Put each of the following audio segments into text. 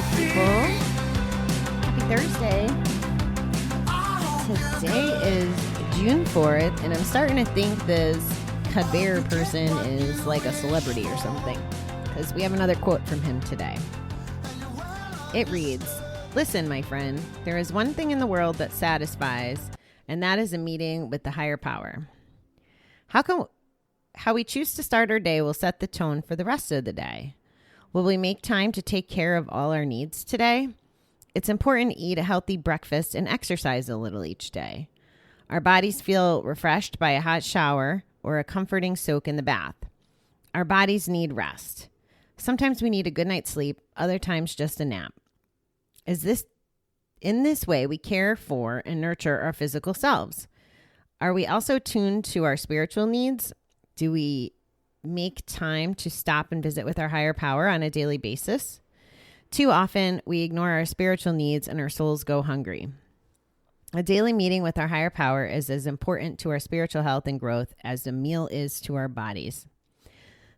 Hello, people. Happy Thursday. Today is June 4th, and I'm starting to think this Cadbear person is like a celebrity or something, because we have another quote from him today. It reads, "Listen, my friend, there is one thing in the world that satisfies, and that is a meeting with the higher power. How we choose to start our day will set the tone for the rest of the day. Will we make time to take care of all our needs today? It's important to eat a healthy breakfast and exercise a little each day. Our bodies feel refreshed by a hot shower or a comforting soak in the bath. Our bodies need rest. Sometimes we need a good night's sleep, other times just a nap. In this way, we care for and nurture our physical selves. Are we also tuned to our spiritual needs? Do we make time to stop and visit with our higher power on a daily basis? Too often, we ignore our spiritual needs and our souls go hungry. A daily meeting with our higher power is as important to our spiritual health and growth as a meal is to our bodies.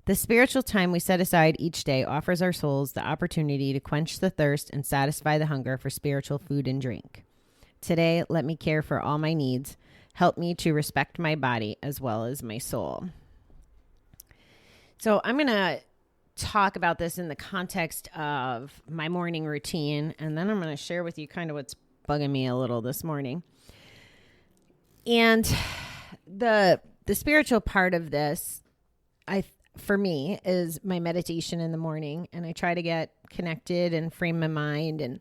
The spiritual time we set aside each day offers our souls the opportunity to quench the thirst and satisfy the hunger for spiritual food and drink. Today, let me care for all my needs. Help me to respect my body as well as my soul." So I'm going to talk about this in the context of my morning routine, and then I'm going to share with you kind of what's bugging me a little this morning. And the spiritual part of this, for me, is my meditation in the morning, and I try to get connected and frame my mind and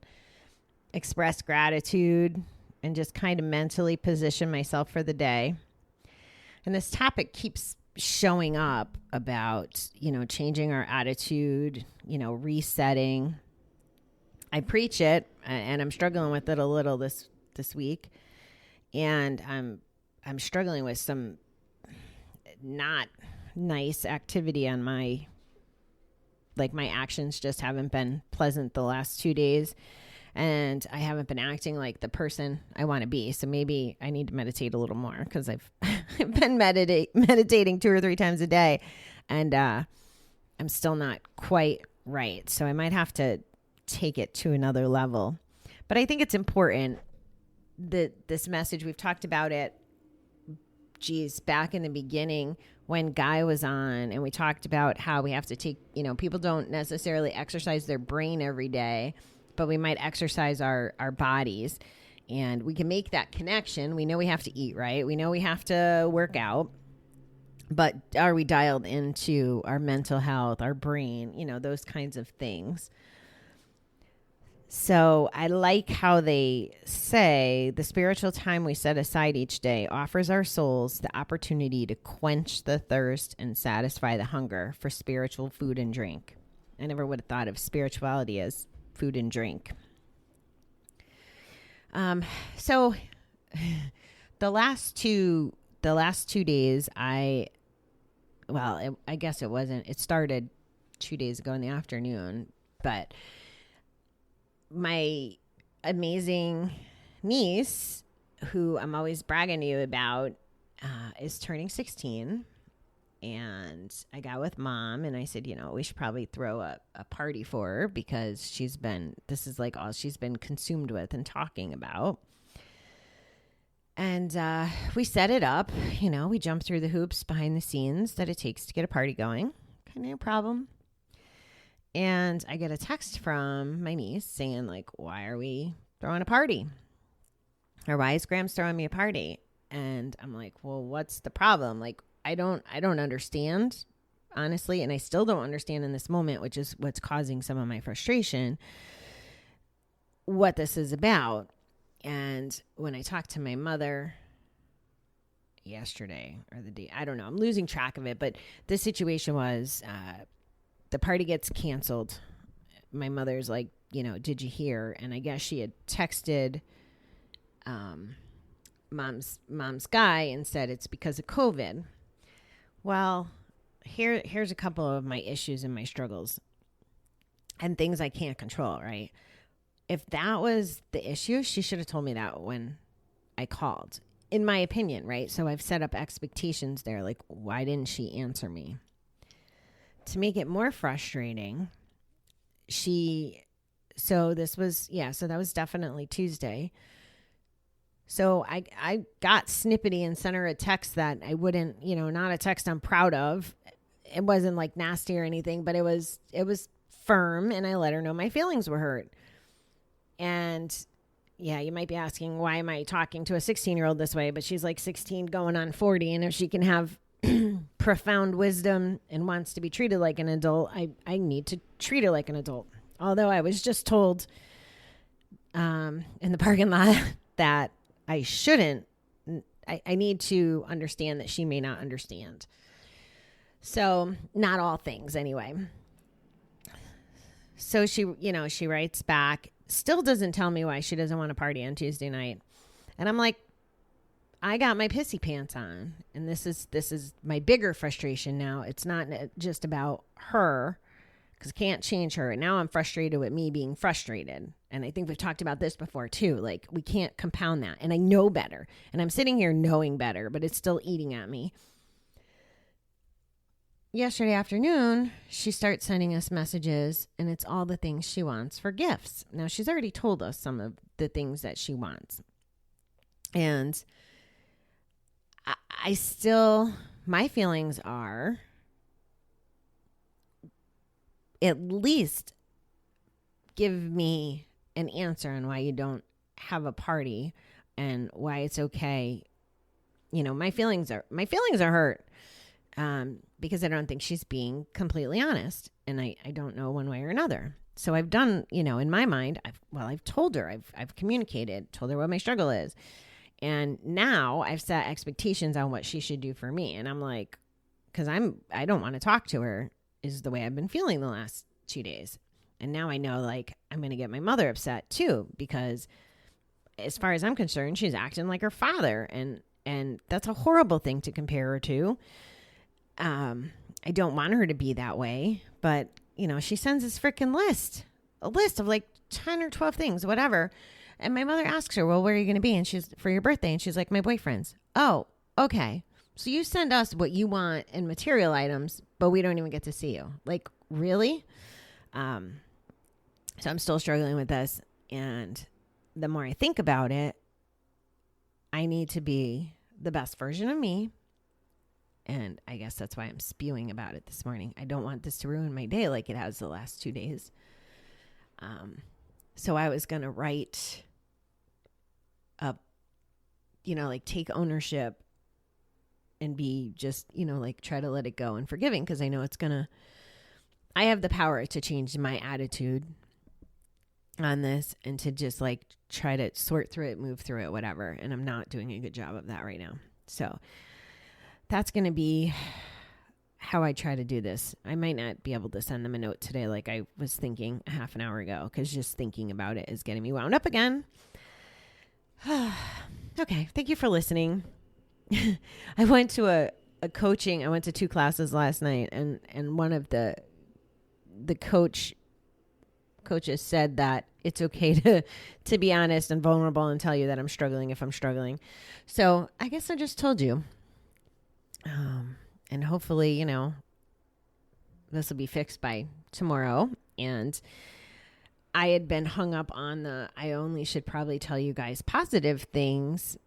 express gratitude and just kind of mentally position myself for the day. And this topic keeps showing up about, changing our attitude, resetting. I preach it, and I'm struggling with it a little this week. And I'm struggling with some not nice activity on my actions just haven't been pleasant the last 2 days. And I haven't been acting like the person I want to be. So maybe I need to meditate a little more, because I've been meditating 2 or 3 times a day, and I'm still not quite right. So I might have to take it to another level. But I think it's important that this message, we've talked about it, back in the beginning when Guy was on, and we talked about how we have to take, people don't necessarily exercise their brain every day, but we might exercise our bodies, and we can make that connection. We know we have to eat right. We know we have to work out, but are we dialed into our mental health, our brain, those kinds of things? So I like how they say the spiritual time we set aside each day offers our souls the opportunity to quench the thirst and satisfy the hunger for spiritual food and drink. I never would have thought of spirituality as food and drink. So the last two days, I guess it started 2 days ago in the afternoon, but my amazing niece, who I'm always bragging to you about, is turning 16. And I got with Mom, and I said, we should probably throw a party for her, because this is like all she's been consumed with and talking about. And we set it up, we jumped through the hoops behind the scenes that it takes to get a party going. Kind of no problem. And I get a text from my niece saying, why are we throwing a party? Or why is Graham's throwing me a party? And I'm like, well, what's the problem? I don't understand, honestly, and I still don't understand in this moment, which is what's causing some of my frustration, what this is about. And when I talked to my mother yesterday or the day, I don't know, I'm losing track of it, but the situation was the party gets canceled. My mother's like, did you hear? And I guess she had texted mom's guy and said it's because of COVID. Well, here's a couple of my issues and my struggles and things I can't control, right? If that was the issue, she should have told me that when I called, in my opinion, right? So I've set up expectations there. Why didn't she answer me? To make it more frustrating, she So this was, so that was definitely Tuesday. So I got snippety and sent her a text that I wouldn't, not a text I'm proud of. It wasn't like nasty or anything, but it was firm, and I let her know my feelings were hurt. And yeah, you might be asking, why am I talking to a 16-year-old this way? But she's like 16 going on 40. And if she can have profound wisdom and wants to be treated like an adult, I need to treat her like an adult. Although I was just told in the parking lot that I shouldn't. I need to understand that she may not understand. So not all things anyway. So she writes back, still doesn't tell me why she doesn't want to party on Tuesday night. And I'm like, I got my pissy pants on. And this is my bigger frustration now. It's not just about her, because I can't change her. And now I'm frustrated with me being frustrated. And I think we've talked about this before too. Like, we can't compound that. And I know better. And I'm sitting here knowing better, but it's still eating at me. Yesterday afternoon, she starts sending us messages, and it's all the things she wants for gifts. Now, she's already told us some of the things that she wants. And I still, my feelings are, at least give me an answer on why you don't have a party and why it's okay. My feelings are hurt. Because I don't think she's being completely honest, and I don't know one way or another. So I've done, in my mind, I've told her, I've communicated, told her what my struggle is. And now I've set expectations on what she should do for me. And I'm like, cause I don't want to talk to her, is the way I've been feeling the last 2 days. And now I know, like, I'm going to get my mother upset too, because as far as I'm concerned, she's acting like her father, and that's a horrible thing to compare her to. I don't want her to be that way, but she sends this freaking a list of like 10 or 12 things, whatever. And my mother asks her, well, where are you going to be? And she's for your birthday. And she's like, my boyfriend's. Oh, okay. So you send us what you want in material items, but we don't even get to see you. Like, really? So I'm still struggling with this. And the more I think about it, I need to be the best version of me. And I guess that's why I'm spewing about it this morning. I don't want this to ruin my day like it has the last 2 days. So I was going to write up, like take ownership and be just, like try to let it go and forgiving, because I know I have the power to change my attitude on this and to just like try to sort through it, move through it, whatever. And I'm not doing a good job of that right now. So that's going to be how I try to do this. I might not be able to send them a note today like I was thinking a half an hour ago, because just thinking about it is getting me wound up again. Okay, thank you for listening. I went to I went to 2 classes last night, and one of the coaches said that it's okay to be honest and vulnerable and tell you that I'm struggling if I'm struggling. So I guess I just told you. And hopefully, this will be fixed by tomorrow. And I had been hung up on I only should probably tell you guys positive things,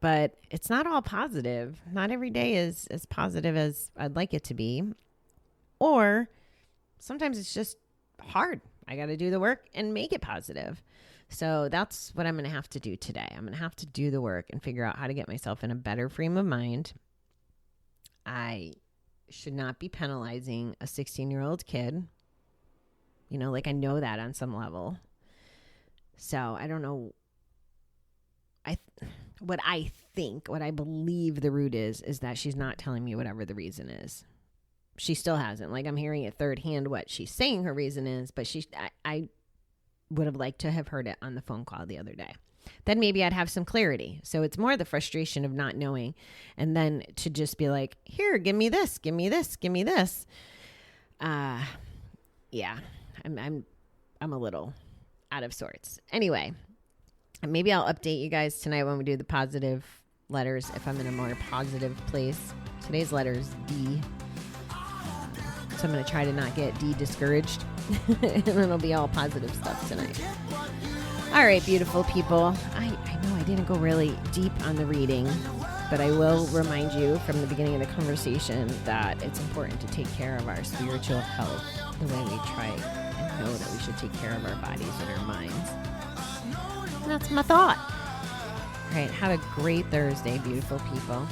but it's not all positive. Not every day is as positive as I'd like it to be. Or sometimes it's just hard. I got to do the work and make it positive. So that's what I'm going to have to do today. I'm going to have to do the work and figure out how to get myself in a better frame of mind. I should not be penalizing a 16-year-old kid. Like I know that on some level. So I don't know. What I believe the root is that she's not telling me whatever the reason is. She still hasn't. Like, I'm hearing it third hand what she's saying her reason is, but I would have liked to have heard it on the phone call the other day. Then maybe I'd have some clarity. So it's more the frustration of not knowing, and then to just be like, here, give me this, give me this, give me this. Yeah, I'm a little out of sorts. Anyway, maybe I'll update you guys tonight when we do the positive letters if I'm in a more positive place. Today's letter is D. So I'm going to try to not get D discouraged. and it'll be all positive stuff tonight. All right, beautiful people. I know I didn't go really deep on the reading, but I will remind you from the beginning of the conversation that it's important to take care of our spiritual health the way we try and know that we should take care of our bodies and our minds. And that's my thought. All right, have a great Thursday, beautiful people.